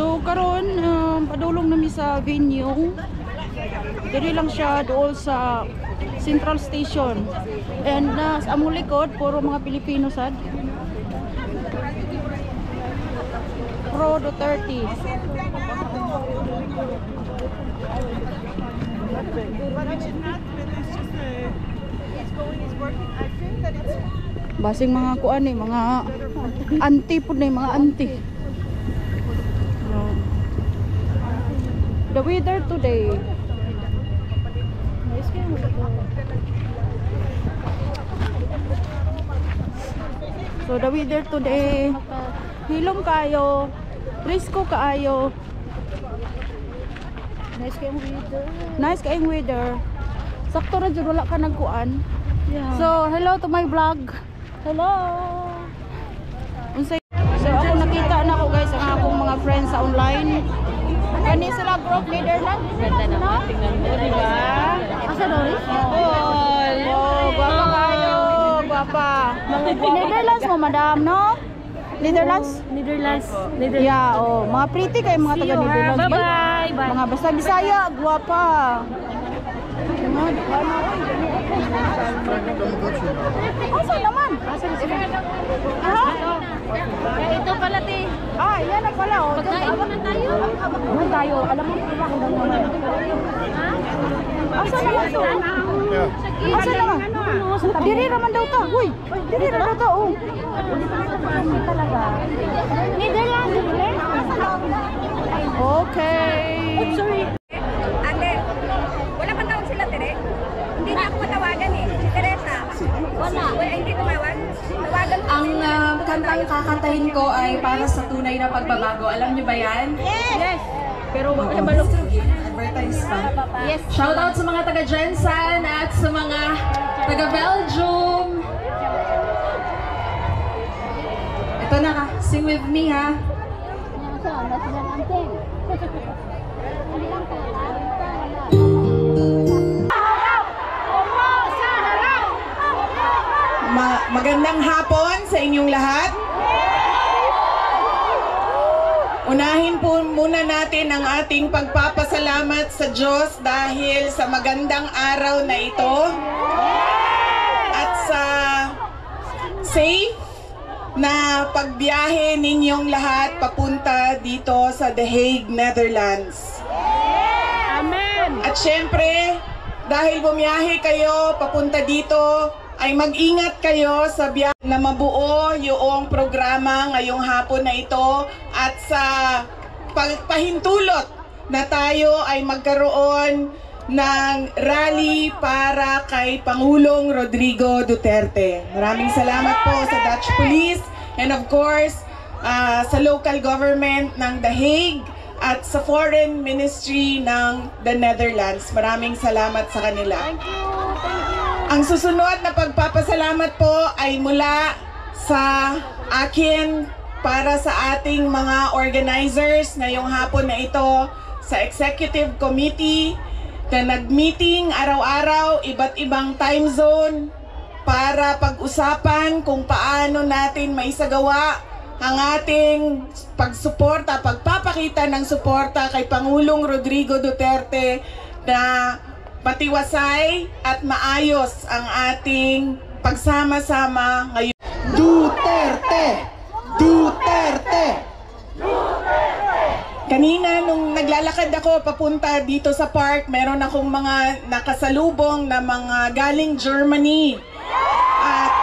So karon padulong nami sa venue. Diri lang siya dool sa Central Station. And sa among likod puro mga Pilipino sad. Pro Duterte. Basing mga kuan eh, mga auntie po na mga auntie. The weather today. So the weather today, hilom kayo, presko kaayo. Nice kayong weather. Nice kayong weather. Sakto ra jud wala ka nagkuan. Yeah. So hello to my vlog. Hello. So ako nakita na ako guys ang akong mga friends sa online. Kani sila group Netherlands. Ganda naman, tingnan mo, di ba? Asa Doris? Oh, guwapa kayo, guwapa. Netherlands mo madam, no? Netherlands? Netherlands. Yeah, oh, mga pretty kayo mga taga Netherlands. Bye-bye. Mga basta Bisaya, guwapa. Asa naman? Ito pala, te. Yan na pala, oh. Pagkain mo na tayo. Doon tayo. Alam mo kung bakit naman. Ha? Asa naman to? Asa naman? Diri raman daw to. Uy, diri raman daw to. Oh. Netherlands. Okay. Oh, sorry. Ate, wala pa tawag sila, Tere? Hindi niya ako matawagan eh. Si Teresa. Wala. Hindi tumawag. Tawagan ko. Ang kantang kakantahin ko ay para sa tunay na pagbabago. Alam niyo ba yan? Yes. Pero wag ka Balok. Advertise pa. Yes. Shout out sa mga taga Jensen at sa mga taga Belgium. Ito na ka. Sing with me ha. Magandang hapon sa inyong lahat. Unahin po muna natin ang ating pagpapasalamat sa Diyos dahil sa magandang araw na ito at sa safe na pagbiyahe ninyong lahat papunta dito sa The Hague, Netherlands. Amen. At syempre, dahil bumiyahe kayo papunta dito, ay mag-ingat kayo sa biyahe na mabuo yung programa ngayong hapon na ito at sa pagpahintulot na tayo ay magkaroon ng rally para kay Pangulong Rodrigo Duterte. Maraming salamat po sa Dutch Police and of course sa local government ng The Hague at sa Foreign Ministry ng the Netherlands. Maraming salamat sa kanila. Ang susunod na pagpapasalamat po ay mula sa akin para sa ating mga organizers ngayong hapon na ito sa Executive Committee na nag-meeting araw-araw, iba't ibang time zone para pag-usapan kung paano natin maisagawa ang ating pagsuporta, pagpapakita ng suporta kay Pangulong Rodrigo Duterte na matiwasay at maayos ang ating pagsama-sama ngayon. Duterte! Duterte! Kanina nung naglalakad ako papunta dito sa park, meron akong mga nakasalubong na mga galing Germany. At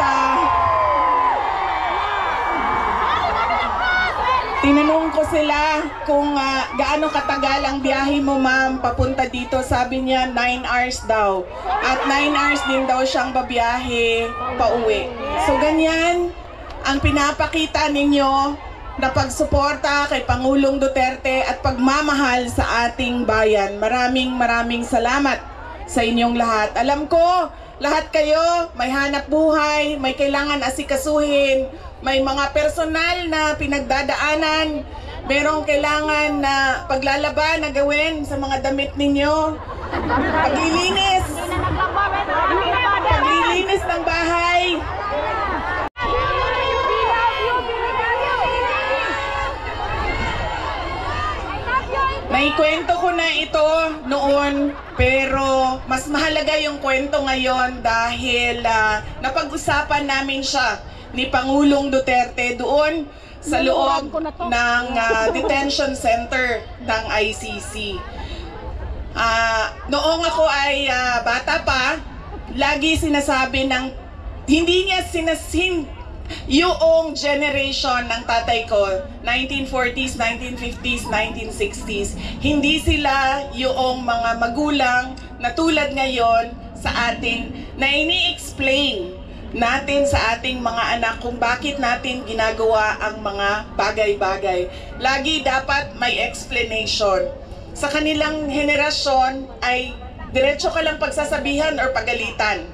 tinanong ko sila kung gaano katagal ang biyahe mo ma'am papunta dito. Sabi niya 9 hours daw. At 9 hours din daw siyang babiyahe pauwi. So ganyan ang pinapakita ninyo na pagsuporta kay Pangulong Duterte at pagmamahal sa ating bayan. Maraming salamat sa inyong lahat. Alam ko, lahat kayo may hanap buhay, may kailangan asikasuhin, may mga personal na pinagdadaanan, merong kailangan na paglalaban na gawin sa mga damit ninyo, paglilinis ng bahay. Naikwento ko na ito noon, pero mas mahalaga yung kwento ngayon dahil napag-usapan namin siya ni Pangulong Duterte doon sa loob ng detention center ng ICC. Noong ako ay bata pa, lagi sinasabi ng hindi niya yung generation ng tatay ko, 1940s, 1950s, 1960s, hindi sila yung mga magulang na tulad ngayon sa atin na ini-explain natin sa ating mga anak kung bakit natin ginagawa ang mga bagay-bagay. Lagi dapat may explanation. Sa kanilang henerasyon ay diretso ka lang pagsasabihan or pagalitan.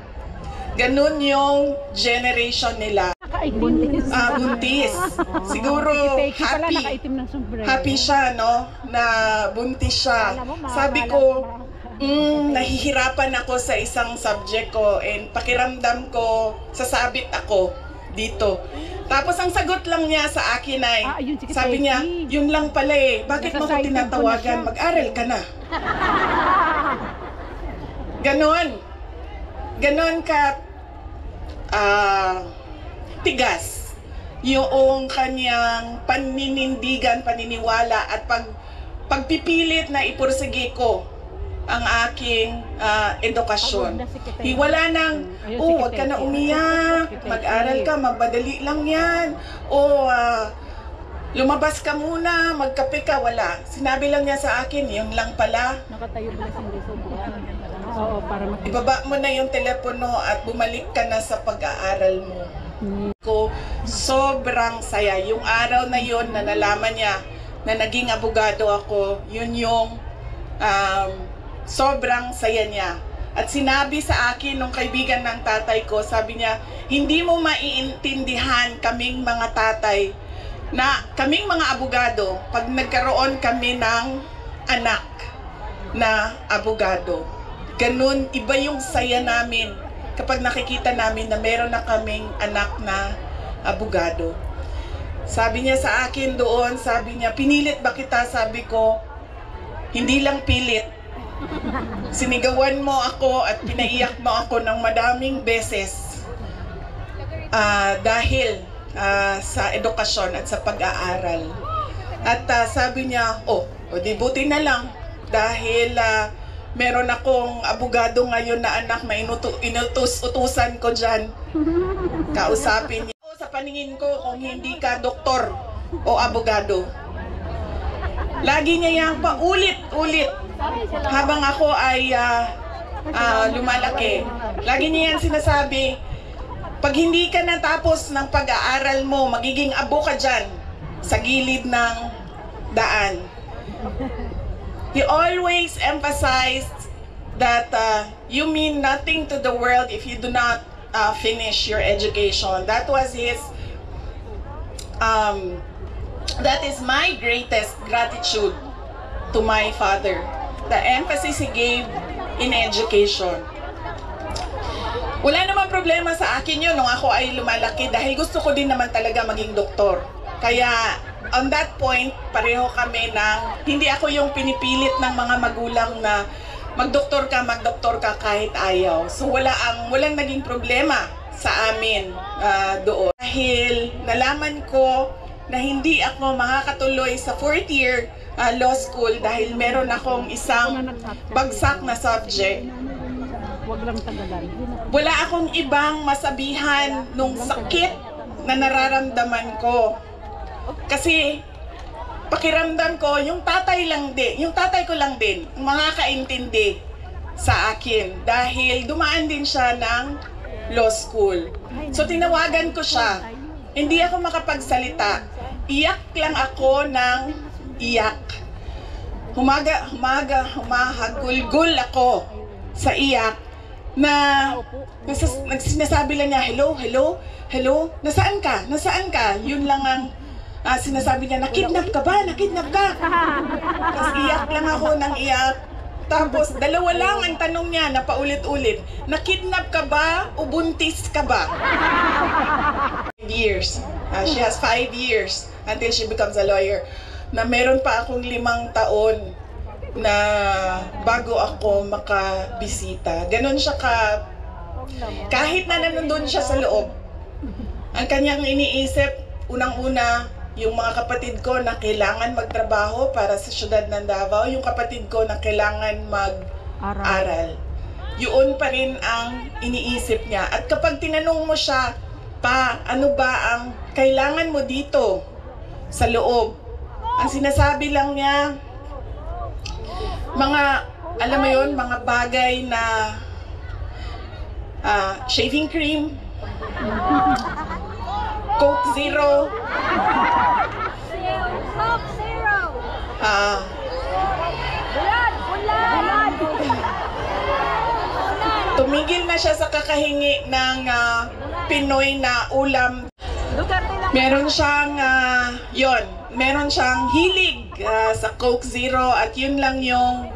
Ganun yung generation nila. Buntis. Siguro happy siya, no? Na buntis siya. Sabi ko, nahihirapan ako sa isang subject ko and pakiramdam ko, sasabit ako dito. Tapos ang sagot lang niya sa akin ay, sabi niya, yun lang pala eh. Bakit mo ko tinatawagan? Mag-aral ka na. Ganon. Ganon ka tigas yung kanyang paninindigan, paniniwala at pagpipilit na ipursige ko ang aking edukasyon. Wala nang, wag ka na umiyak, mag-aral ka, magbadali lang yan, lumabas ka muna, magkape ka, wala. Sinabi lang niya sa akin, yun lang pala. Nakatayo pala Ibaba mo na yung telepono at bumalik ka na sa pag-aaral mo. Ko, sobrang saya. Yung araw na yun na nalaman niya na naging abogado ako, yun yung sobrang saya niya. At sinabi sa akin nung kaibigan ng tatay ko, sabi niya, hindi mo maiintindihan kaming mga tatay na kaming mga abogado pag nagkaroon kami ng anak na abogado. Ganun, iba yung saya namin kapag nakikita namin na meron na kaming anak na abogado. Sabi niya sa akin doon, sabi niya, pinilit ba kita? Sabi ko, hindi lang pilit. Sinigawan mo ako at pinaiyak mo ako ng madaming beses dahil sa edukasyon at sa pag-aaral. At sabi niya, di buti na lang dahil meron akong abogado ngayon na anak na inutos-utusan ko dyan. Kausapin niya. Sa paningin ko, kung hindi ka doktor o abogado, lagi niya yan paulit-ulit habang ako ay lumalaki. Lagi niya yan sinasabi, pag hindi ka natapos ng pag-aaral mo, magiging abo ka dyan sa gilid ng daan. He always emphasized that you mean nothing to the world if you do not finish your education. That was his, that is my greatest gratitude to my father. The emphasis he gave in education. Wala namang problema sa akin yun nung ako ay lumalaki dahil gusto ko din naman talaga maging doktor. Kaya on that point, pareho kami ng hindi ako yung pinipilit ng mga magulang na magdoktor ka kahit ayaw. So walang naging problema sa amin doon. Dahil nalaman ko na hindi ako makakatuloy sa 4th year law school dahil meron akong isang bagsak na subject. Wala akong ibang masabihan nung sakit na nararamdaman ko. Kasi pakiramdam ko, yung tatay ko lang din, makakaintindi sa akin dahil dumaan din siya ng law school. So tinawagan ko siya. Hindi ako makapagsalita. Iyak lang ako ng iyak. Humahagulgul ako sa iyak na sinasabi lang niya, hello, nasaan ka? Yun lang ang sinasabi niya, nakidnap ka ba? Tapos iyak lang ako ng iyak. Tapos dalawa lang ang tanong niya na paulit-ulit, nakidnap ka ba o buntis ka ba? 5 years. She has 5 years until she becomes a lawyer. Na meron pa akong 5 taon na bago ako makabisita. Ganon siya kahit na nandun siya sa loob, ang kanyang iniisip, unang-una, yung mga kapatid ko na kailangan magtrabaho para sa syudad ng Davao, yung kapatid ko na kailangan mag-aral. Yun pa rin ang iniisip niya. At kapag tinanong mo siya, pa, ano ba ang kailangan mo dito sa loob? Ang sinasabi lang niya, alam mo yun, mga bagay na shaving cream, Coke Zero, tumigil na siya sa kakahingi ng Pinoy na ulam. Meron siyang meron siyang hilig sa Coke Zero at yun lang yung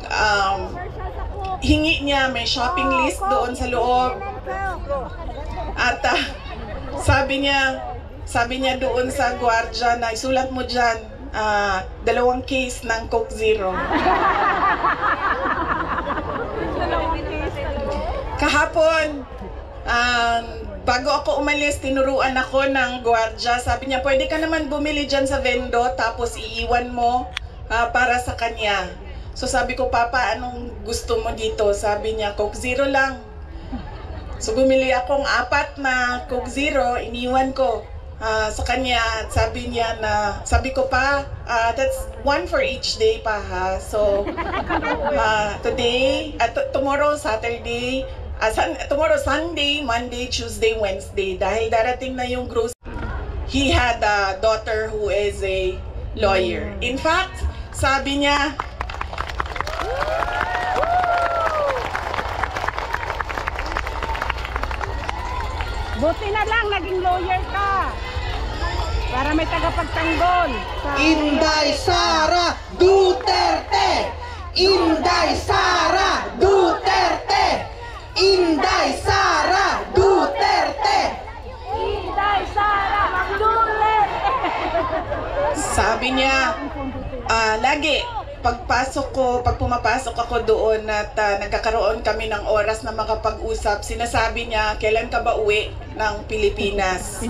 hingi niya. May shopping list doon sa loob. At sabi niya doon sa gwardiya na isulat mo dyan 2 case ng Coke Zero. Kahapon, bago ako umalis, tinuruan ako ng gwardiya. Sabi niya, pwede ka naman bumili dyan sa vendo, tapos iiwan mo para sa kanya. So sabi ko, Papa, anong gusto mo dito? Sabi niya, Coke Zero lang. So bumili akong 4 na Coke Zero, iniwan ko sa kanya. At sabi ko pa, that's 1 for each day pa ha. So today, tomorrow Saturday, tomorrow Sunday, Monday, Tuesday, Wednesday. Dahil darating na yung grocery. He had a daughter who is a lawyer. In fact, sabi niya, Buti na lang naging lawyer ka. Para may tagapagtanggol. Inday Sara Duterte! Inday Sara Duterte! Inday Sara Duterte! Inday Sara Duterte! sabi niya, lagi, pag pumapasok ako doon at nagkakaroon kami ng oras na makapag-usap, sinasabi niya, kailan ka ba uwi ng Pilipinas?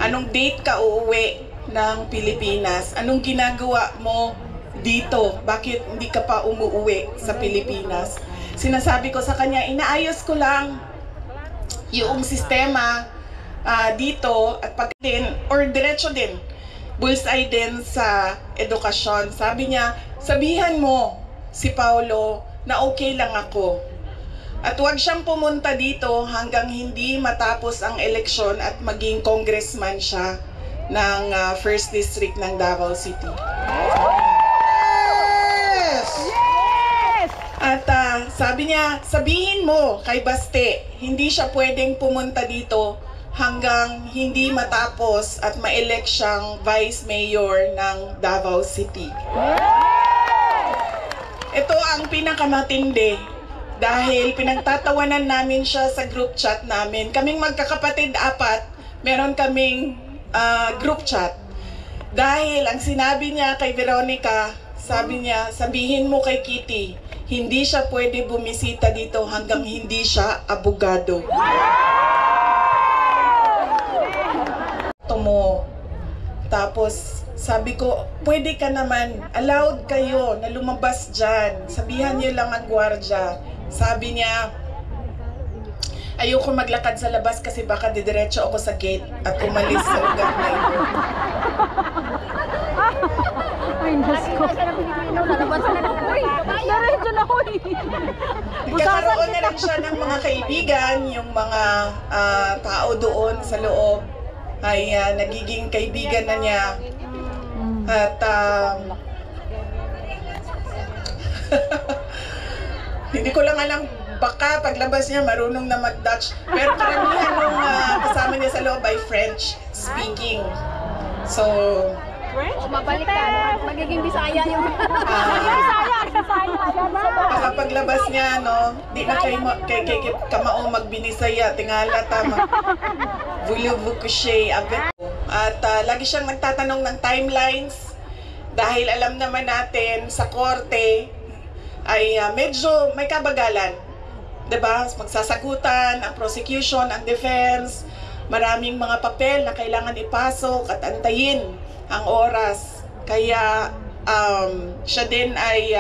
Anong date ka uuwi ng Pilipinas? Anong ginagawa mo dito? Bakit hindi ka pa umuwi sa Pilipinas? Sinasabi ko sa kanya, inaayos ko lang yung sistema dito at pag din, or diretso din, bullseye din sa edukasyon. Sabi niya, sabihan mo si Paulo na okay lang ako. At huwag siyang pumunta dito hanggang hindi matapos ang eleksyon at maging congressman siya ng 1st District ng Davao City. Yes! Yes! At sabi niya, sabihin mo kay Baste, hindi siya pwedeng pumunta dito hanggang hindi matapos at ma-elect siyang Vice Mayor ng Davao City. Ito ang pinakamatindi dahil pinagtatawanan namin siya sa group chat namin. Kaming magkakapatid 4, meron kaming group chat. Dahil ang sinabi niya kay Veronica, sabi niya, sabihin mo kay Kitty, hindi siya pwede bumisita dito hanggang hindi siya abogado. Mo. Tapos sabi ko, pwede ka naman, allowed kayo na lumabas dyan. Sabihan niyo lang ang gwardiya. Sabi niya, ayoko maglakad sa labas kasi baka didiretso ako sa gate at umalis sa lugar na ito. Ay, nasko. Diretso na ko eh. Nagkakaroon na lang siya ng mga kaibigan, yung mga tao doon sa loob ay nagiging kaibigan na niya. At hindi ko lang alam, baka paglabas niya marunong na mag-Dutch, pero karamihan nung kasama niya sa loob ay French speaking. So Mabalik ka, magiging Bisaya yung... baka paglabas niya, no, di na kay kamao magbinisaya, tingala tama. Voulez-vous coucher avec? At lagi siyang nagtatanong ng timelines dahil alam naman natin sa korte, ay medyo may kabagalan. Diba? Magsasagutan ang prosecution, ang defense, maraming mga papel na kailangan ipasok at antayin ang oras. Kaya siya din ay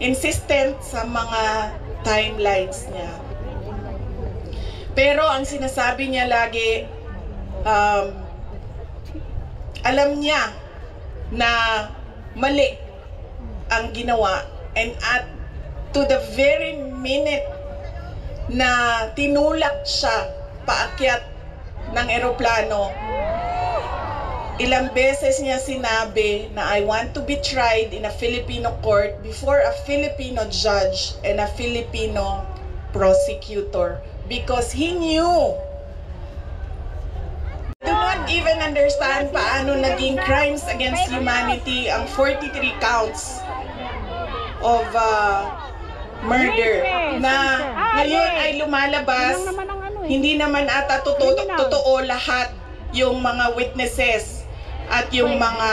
insistent sa mga timelines niya. Pero ang sinasabi niya lagi, alam niya na mali ang ginawa, and at to the very minute na tinulak siya paakyat ng eroplano, ilang beses niya sinabi na I want to be tried in a Filipino court before a Filipino judge and a Filipino prosecutor, because he knew. Do not even understand paano naging crimes against humanity ang 43 counts of murder na ngayon ay lumalabas. Hindi naman ata totoo lahat yung mga witnesses at yung mga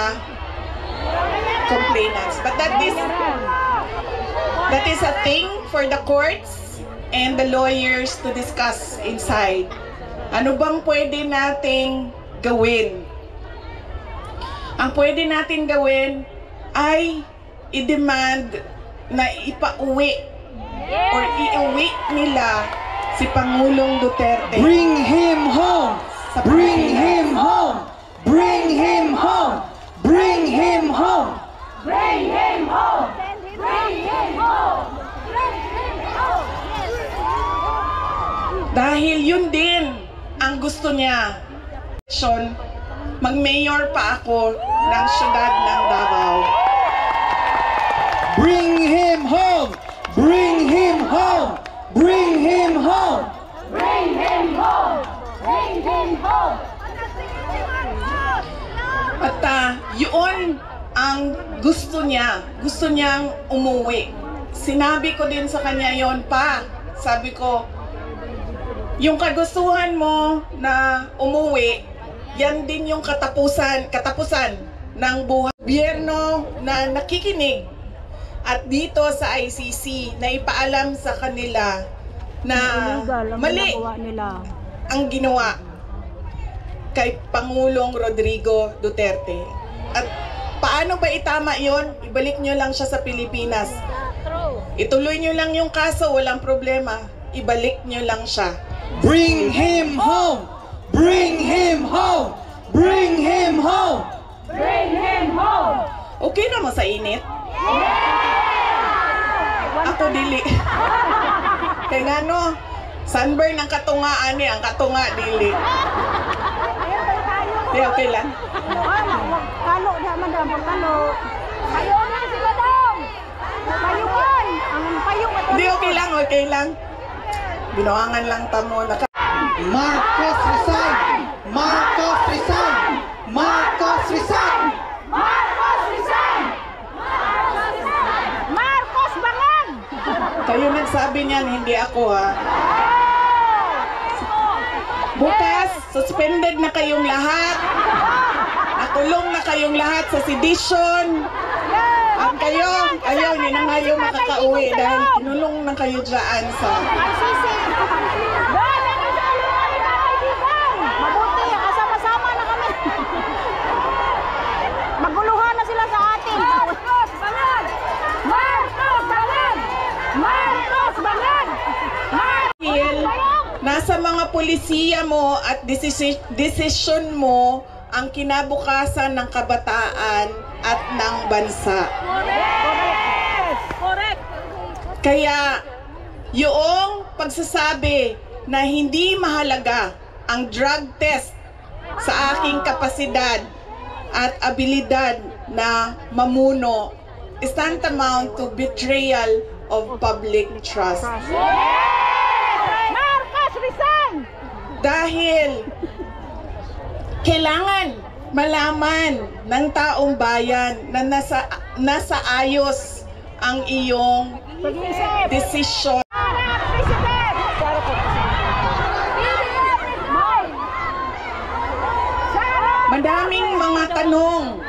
complainants. But that is a thing for the courts and the lawyers to discuss inside. Ano bang pwede nating gawin? Ang pwede nating gawin ay i-demand na ipauwi or iuwi nila si Pangulong Duterte. Bring him home! Bring him home! Bring him home! Bring him home! Bring him home! Bring him home! Bring him home! Dahil yun din ang gusto niya. Mag-mayor pa ako ng siyudad ng Davao. Bring him home! Bring him home! Bring him home! Bring him home! Bring him home! At yun ang gusto niya. Gusto niyang umuwi. Sinabi ko din sa kanya yon pa. Sabi ko, yung kagustuhan mo na umuwi, yan din yung katapusan ng buhay. Gobyerno na nakikinig at dito sa ICC na ipaalam sa kanila na mali ang ginawa kay Pangulong Rodrigo Duterte. At paano ba itama yon? Ibalik nyo lang siya sa Pilipinas. Ituloy nyo lang yung kaso, walang problema. Ibalik nyo lang siya. Bring him home! Bring him home! Bring him home! Bring him home! Okay na mo sa init? Ako dili. Kaya nga no, sunburn ang katungaan ang katunga dili. Di okay lang? Kalo na madam, kalo. Kayo na si Madam! Payungan! Ang payung at Hindi, okay lang. Binuangan lang tamo. Marcos resign! Marcos resign! Marcos resign! Marcos resign! Marcos Bangan! Kayo nagsabi niyan, hindi ako ha. Bukas, suspended na kayong lahat. Nakulong na kayong lahat sa sedition. At kayo, hindi na kayo makakauwi dahil kinulong na kayo dyan sa... ICC! Mabuti, kasama-sama na kami. Maguluhan na sila sa atin. Marcos Bangan! Marcos Bangan! Marcos Bangan! Dahil nasa mga polisiya mo at desisyon mo ang kinabukasan ng kabataan at ng bansa. Correct! Kaya yung pagsasabi na hindi mahalaga ang drug test sa aking kapasidad at abilidad na mamuno is tantamount to betrayal of public trust. Marcos resign! Dahil kailangan malaman ng taong bayan na nasa ayos ang iyong desisyon. Madaming mga tanong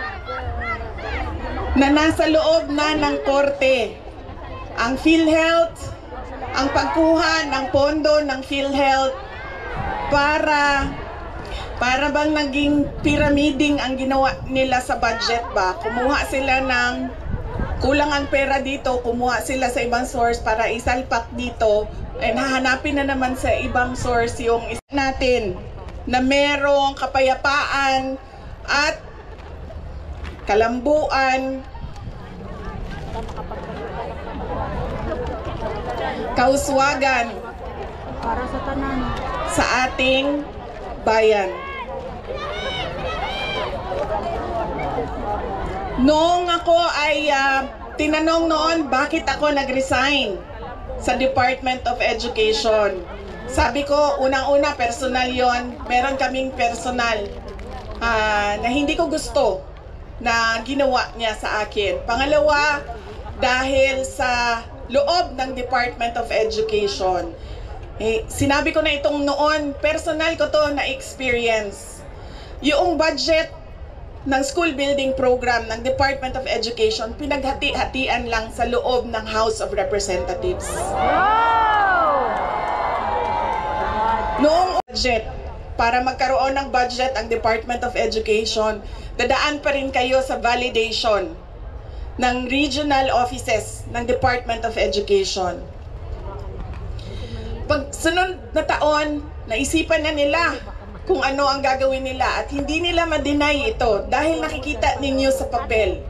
na nasa loob na ng korte ang PhilHealth, ang pagkuha ng pondo ng PhilHealth para bang naging pyramiding ang ginawa nila sa budget ba? Kumuha sila ng kulang ang pera dito, kumuha sila sa ibang source para isalpak dito, and hahanapin na naman sa ibang source yung isa natin na merong kapayapaan at kalambuan, kauswagan Para sa tanan. sa ating bayan. Noong ako ay tinanong noon bakit ako nag-resign sa Department of Education. Sabi ko, unang-una personal yon. Meron kaming personal na hindi ko gusto na ginawa niya sa akin. Pangalawa, dahil sa loob ng Department of Education. Sinabi ko na itong noon, personal ko to na experience. Yung budget ng school building program ng Department of Education, pinaghati-hatian lang sa loob ng House of Representatives. Noong budget, para magkaroon ng budget ang Department of Education, dadaan pa rin kayo sa validation ng regional offices ng Department of Education. Pag sunod na taon, naisipan na nila kung ano ang gagawin nila at hindi nila ma-deny ito dahil nakikita ninyo sa papel.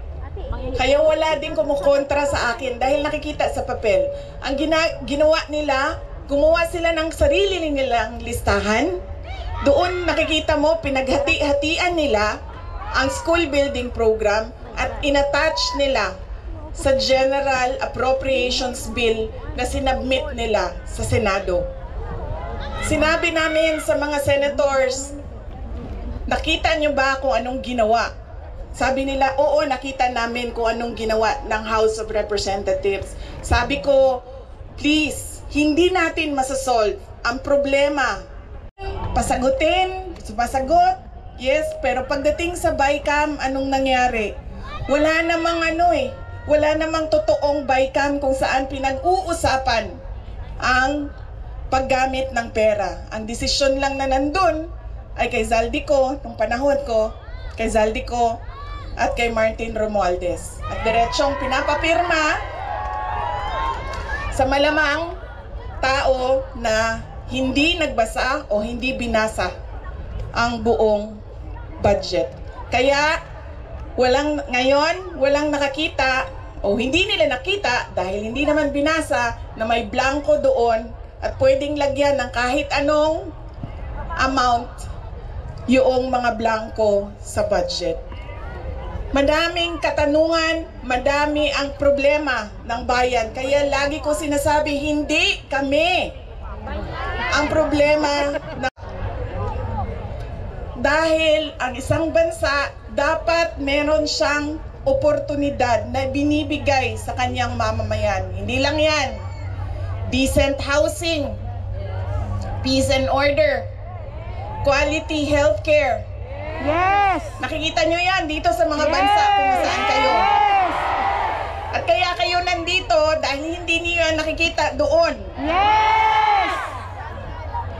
Kaya wala din kumukontra sa akin dahil nakikita sa papel. Ang ginawa nila, gumawa sila ng sarili nilang listahan. Doon nakikita mo, pinaghati-hatian nila ang school building program at inattach nila sa General Appropriations Bill na sinabmit nila sa Senado. Sinabi namin sa mga senators, nakita nyo ba kung anong ginawa? Sabi nila, oo, nakita namin kung anong ginawa ng House of Representatives. Sabi ko, please, hindi natin masasolve ang problema. Pasagutin, sumasagot, yes, pero pagdating sa BICAM, anong nangyari? Wala namang wala namang totoong BICAM kung saan pinag-uusapan ang paggamit ng pera. Ang desisyon lang na nandun ay kay Zaldico, nung panahon ko, kay Zaldico at kay Martin Romualdez. At diretsong pinapapirma sa malamang tao na hindi nagbasa o hindi binasa ang buong budget. Kaya walang nakakita o hindi nila nakita dahil hindi naman binasa na may blanco doon at pwedeng lagyan ng kahit anong amount yung mga blanco sa budget. Madaming katanungan, madami ang problema ng bayan. Kaya lagi ko sinasabi, hindi kami ang problema dahil ang isang bansa dapat meron siyang oportunidad na binibigay sa kanyang mamamayan. Hindi lang yan. Decent housing, peace and order, quality healthcare. Yes! Nakikita nyo yan dito sa mga bansa kung saan kayo. Yes! At kaya kayo nandito dahil hindi niyo yan nakikita doon. Yes!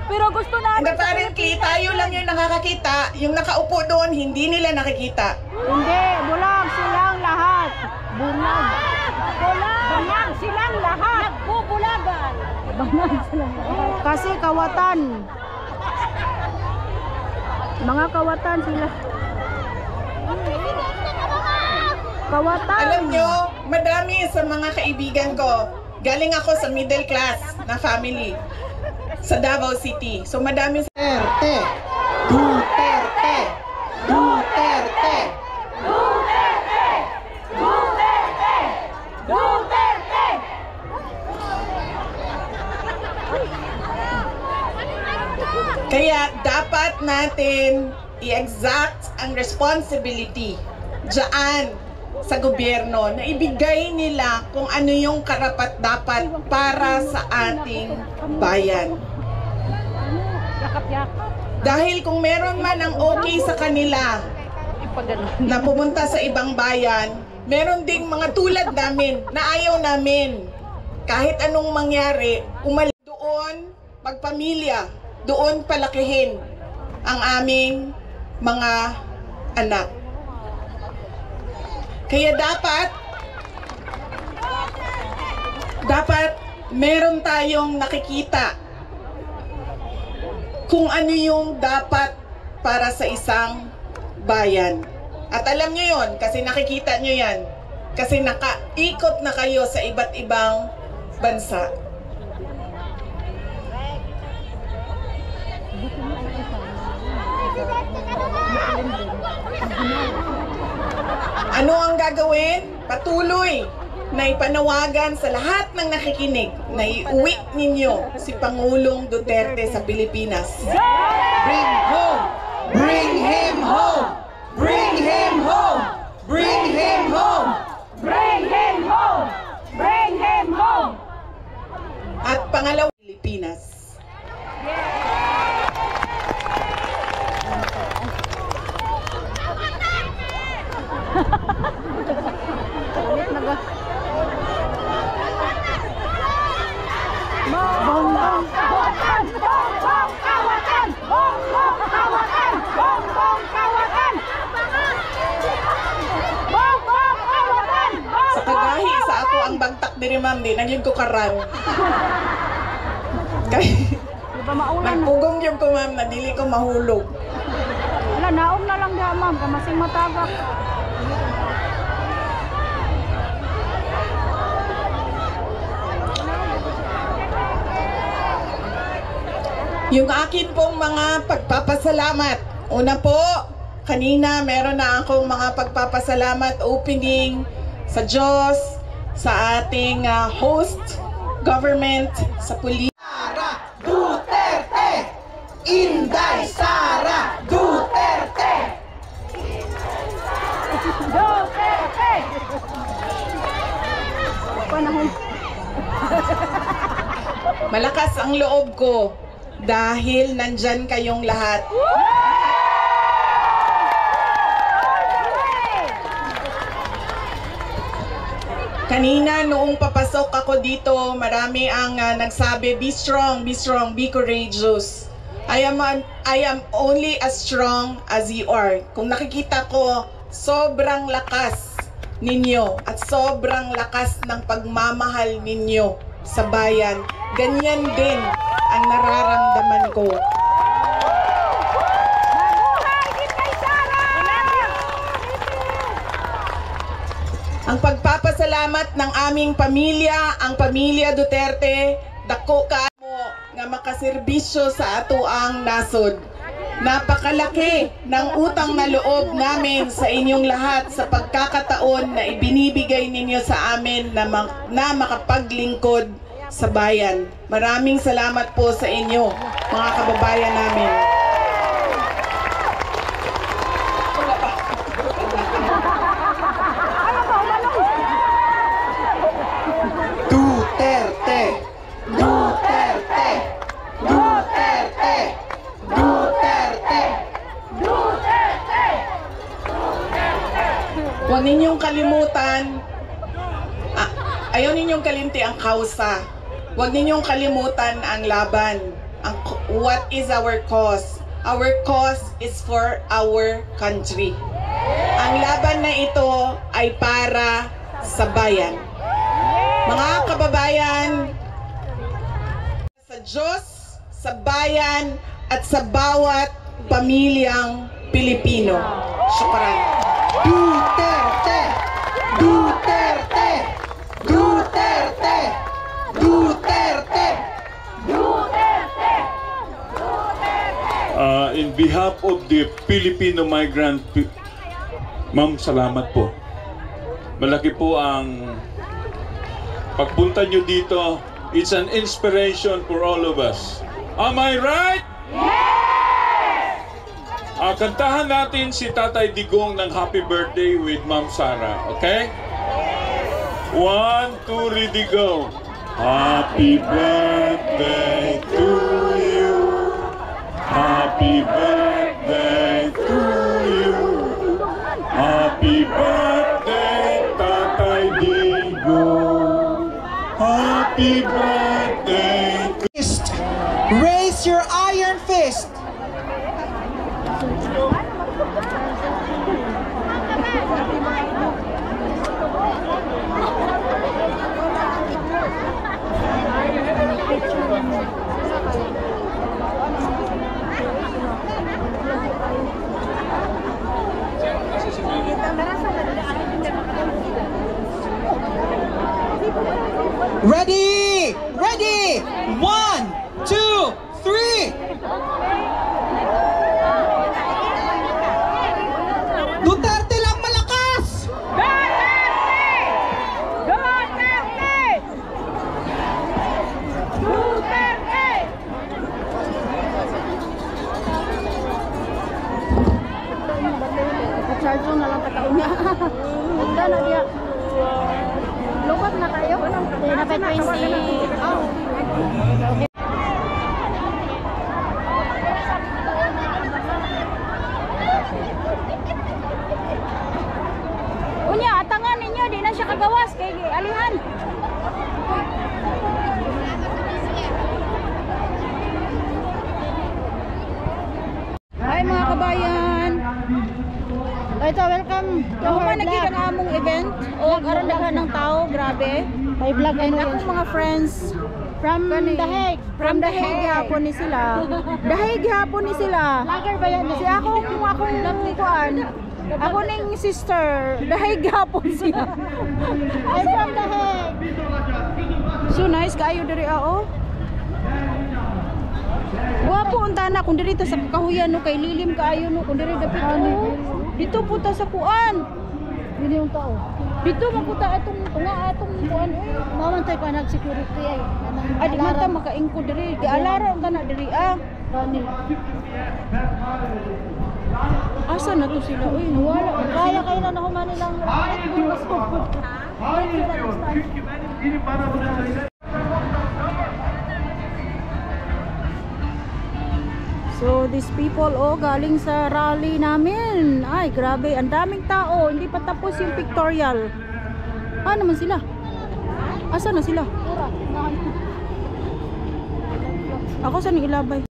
Pero gusto namin And apparently, tayo lang yung nakakakita, yung nakaupo doon, hindi nila nakikita. Hindi, bulag silang lahat. Bulag. Bulag silang lahat. Nagbubulagan. Kasi kawatan. Mga kawatan sila. Kawatan. Alam nyo, madami sa mga kaibigan ko, galing ako sa middle class na family sa Davao City. So madami sa... Duterte! Duterte! Duterte! Kaya dapat natin i-exact ang responsibility dyan sa gobyerno na ibigay nila kung ano yung karapat-dapat para sa ating bayan. Dahil kung meron man ang okay sa kanila na pumunta sa ibang bayan, meron ding mga tulad namin na ayaw namin kahit anong mangyari, umalis doon, magpamilya, doon palakihin ang aming mga anak. Kaya dapat meron tayong nakikita kung ano yung dapat para sa isang bayan. At alam nyo yon kasi nakikita nyo yan. Kasi nakaikot na kayo sa iba't ibang bansa. Ano ang gagawin? Patuloy na ipanawagan sa lahat ng nakikinig na iuwi ninyo si Pangulong Duterte sa Pilipinas. Bring home! Bring him home! Bring him home! Bring him home! Bring him home! Bring him home! At pangalawa, Pilipinas. Sa kagahi sa ako ang bagtak diri ma'am, di nagyud ko karan. Kay Diba maulan na? nagpugong yung ko ma'am, na dili ko mahulog. Wala, naong na lang diha ma'am, kamasing matagak. Yung akin pong mga pagpapasalamat. Una po, kanina meron na akong mga pagpapasalamat opening sa Diyos, sa ating host government, sa pulis. Sara Duterte! Inday Sara Duterte! Duterte! Panahon. Malakas ang loob ko dahil nandyan kayong lahat. Kanina noong papasok ako dito, marami ang nagsabi, be strong, be courageous. I am only as strong as you are. Kung nakikita ko, sobrang lakas ninyo at sobrang lakas ng pagmamahal ninyo sa bayan. Ganyan din ang nararamdaman ko. Ang pagpapasalamat ng aming pamilya, ang pamilya Duterte, dako kaamo nga makaserbisyo sa atoang nasod. Napakalaki ng utang na loob namin sa inyong lahat sa pagkakataon na ibinibigay ninyo sa amin na makapaglingkod sa bayan. Maraming salamat po sa inyo, mga kababayan namin. Duterte! Duterte! Duterte! Duterte! Duterte! Huwag ninyong kalimutan, ayaw ninyong kalimti ang kausa. Huwag ninyong kalimutan ang laban. What is our cause? Our cause is for our country. Ang laban na ito ay para sa bayan. Mga kababayan, sa Diyos, sa bayan, at sa bawat pamilyang Pilipino. Syukran. Duterte! Duterte! Duterte! Duterte! In behalf of the Filipino migrant, ma'am, salamat po. Malaki po ang pagpunta nyo dito. It's an inspiration for all of us. Am I right? Yes! Kantahan natin si Tatay Digong ng Happy Birthday with Ma'am Sara. Okay? 1, 2, ready, go. Happy birthday to you. Happy birthday to you. Happy birthday, Tatay Digong. Happy Ready! Ready! 1, 2, 3! Duterte lang malakas! Charge na lang takaon niya. Ganda na dia. Lubat na kayo. Hindi na pa 20. Unya, atangan ninyo, di na siya kagawas kay alihan. Hi mga kabayan. Ito, welcome to our vlog. Ang among event o aron daghan ng tao, grabe. May vlog and akong mga friends from The Hague. From The Hague hapon ni sila. The Hague hapon ni sila. Lager ba yan? Si akong kuan. Ako ning sister. The Hague hapon siya. I'm from The Hague. So nice kaayo diri oh. Wapo unta na kung diri ta sa kahuyan no kay lilim kaayo no kung diri dapit ano. Dito puta sa kuan. Dili yung tao. Dito maputa atong tunga atong kuan oy. Maman tay pa nag security ay. Adi mata makaingko diri. Gialara unta na diri ah. Dani. Asa na to sila oy? Wala. Kaya kayo na nahuman nilang. So these people galing sa rally namin. Ay grabe, ang daming tao. Hindi pa tapos yung pictorial. Ah naman sila? Asa na sila? Ako sa ilabay.